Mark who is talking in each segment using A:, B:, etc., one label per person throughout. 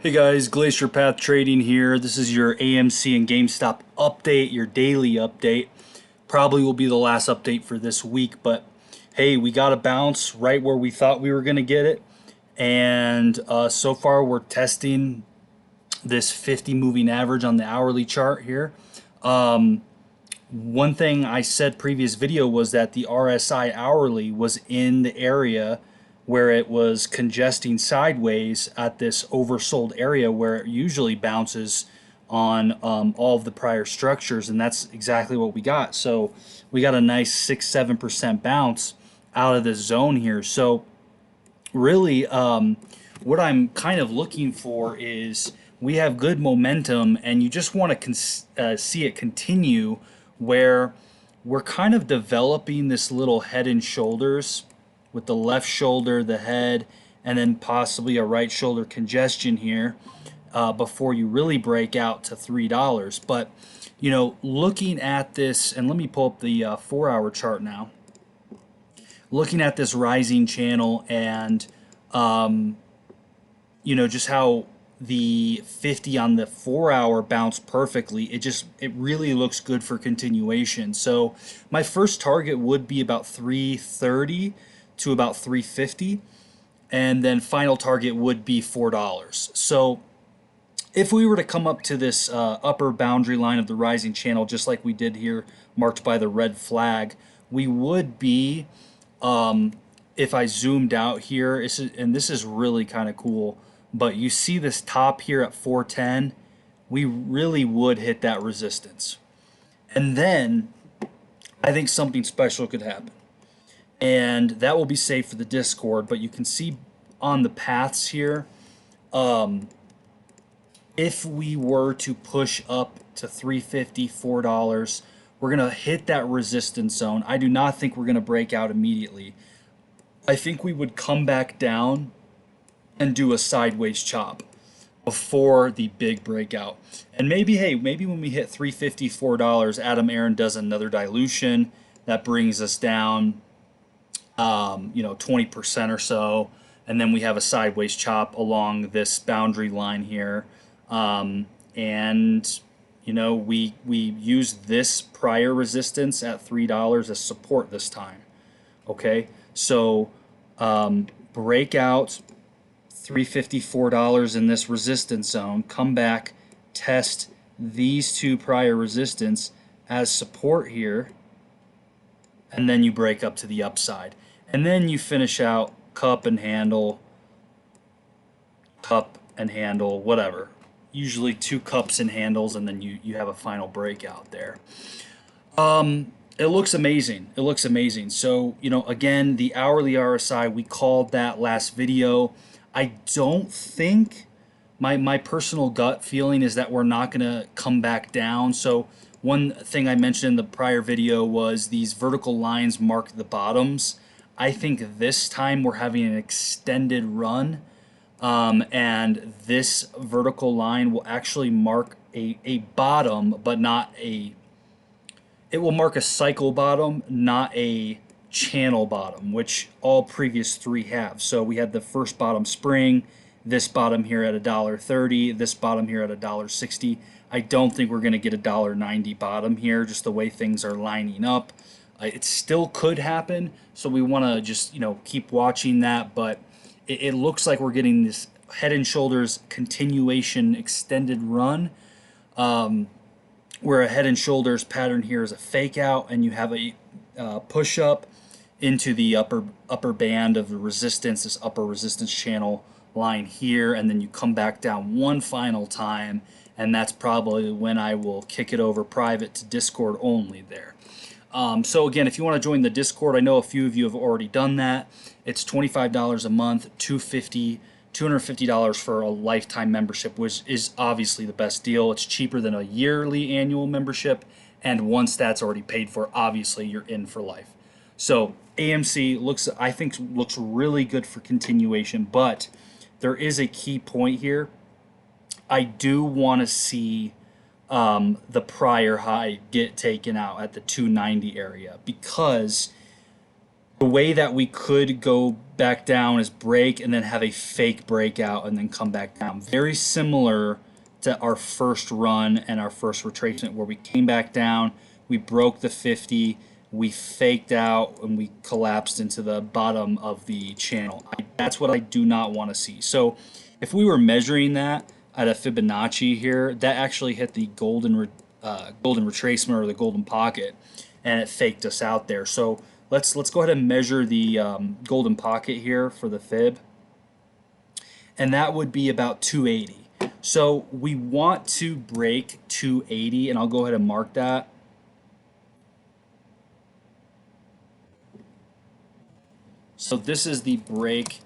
A: Hey guys, Glacier Path Trading here. This is your AMC and Gamestop update, your daily update. Probably will be the last update for this week, but hey, we got a bounce right where we thought we were going to get it. And so far, we're testing this 50 moving average on the hourly chart here. One thing I said previous video was that the RSI hourly was in the area where it was congesting sideways at this oversold area where it usually bounces on all of the prior structures, and that's exactly what we got. So we got a nice 6-7% bounce out of this zone here. So really, what I'm kind of looking for is we have good momentum, and you just want to see it continue where we're kind of developing this little head and shoulders with the left shoulder, the head, and then possibly a right shoulder congestion here before you really break out to $3. But, you know, looking at this, and let me pull up the 4-hour chart now. Looking at this rising channel and, you know, just how the 50 on the 4-hour bounced perfectly. It really looks good for continuation. So my first target would be about 330 to about 350, and then final target would be $4. So if we were to come up to this upper boundary line of the rising channel, just like we did here, marked by the red flag, we would be, if I zoomed out here, and this is really kind of cool, but you see this top here at 410, we really would hit that resistance. And then I think something special could happen. And that will be safe for the Discord, but you can see on the paths here, if we were to push up to 350, $4, we're going to hit that resistance zone. I do not think we're going to break out immediately. I think we would come back down and do a sideways chop before the big breakout. And maybe, hey, maybe when we hit 350, $4, Adam Aaron does another dilution that brings us down, 20% or so, and then we have a sideways chop along this boundary line here, and we use this prior resistance at $3 as support this time. Okay, so breakout 350, $4 in this resistance zone, come back, test these two prior resistance as support here, and then you break up to the upside. And then you finish out cup and handle, whatever. Usually 2 cups and handles, and then you have a final breakout there. It looks amazing. It looks amazing. So, again, the hourly RSI, we called that last video. I don't think, my personal gut feeling is that we're not going to come back down. So one thing I mentioned in the prior video was these vertical lines mark the bottoms. I think this time we're having an extended run, and this vertical line will actually mark a bottom, but not it will mark a cycle bottom, not a channel bottom, which all previous 3 have. So we had the first bottom spring, this bottom here at $1.30, this bottom here at $1.60. I don't think we're going to get a $1.90 bottom here, just the way things are lining up. It still could happen, so we want to just keep watching that. But it looks like we're getting this head and shoulders continuation extended run, where a head and shoulders pattern here is a fake out, and you have a push up into the upper band of the resistance, this upper resistance channel line here, and then you come back down one final time, and that's probably when I will kick it over private to Discord only there. So again, if you want to join the Discord, I know a few of you have already done that. It's $25 a month, $250 for a lifetime membership, which is obviously the best deal. It's cheaper than a yearly annual membership, and once that's already paid for, obviously you're in for life. So AMC I think looks really good for continuation, but there is a key point here. I do want to see the prior high get taken out at the 290 area, because The way that we could go back down is break and then have a fake breakout and then come back down. Very similar to our first run and our first retracement where we came back down, we broke the 50, we faked out, and we collapsed into the bottom of the channel. That's what I do not want to see. So if we were measuring that at a Fibonacci here, that actually hit the golden retracement or the golden pocket, and it faked us out there. So let's go ahead and measure the golden pocket here for the fib, and that would be about 280. So we want to break 280, and I'll go ahead and mark that. So this is the break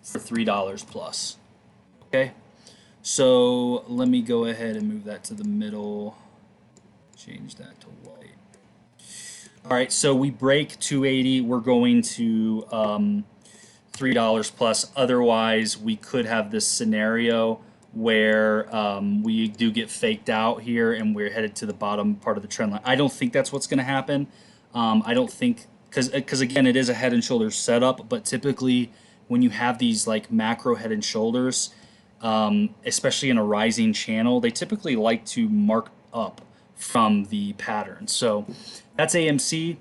A: for $3 plus. Okay, so let me go ahead and move that to the middle. Change that to white. All right, so we break 280. We're going to $3 plus. Otherwise, we could have this scenario where we do get faked out here and we're headed to the bottom part of the trend line. I don't think that's what's going to happen. I don't think, because again, it is a head and shoulders setup, but typically when you have these like macro head and shoulders, especially in a rising channel, they typically like to mark up from the pattern. So that's AMC.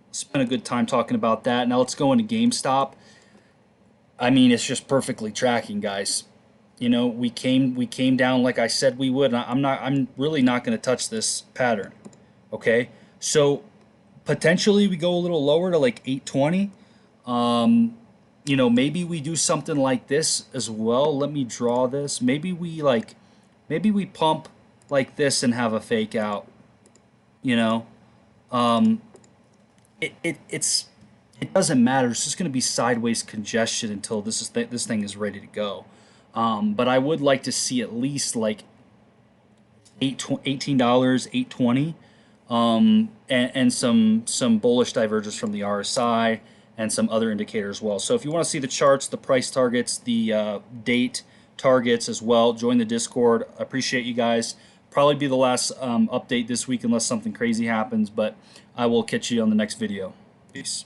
A: Spent a good time talking about that. Now let's go into GameStop. I mean, it's just perfectly tracking, guys. You know, we came down like I said we would. I'm really not going to touch this pattern. Okay, so potentially we go a little lower to like 820. You know, maybe we do something like this as well. Let me draw this. Maybe we pump like this and have a fake out. You know, it doesn't matter. It's just going to be sideways congestion until this thing is ready to go. But I would like to see at least like $18, 820, and some bullish divergence from the RSI and some other indicators as well. So if you want to see the charts, the price targets, the date targets as well, join the Discord. I appreciate you guys. Probably be the last update this week unless something crazy happens, but I will catch you on the next video. Peace.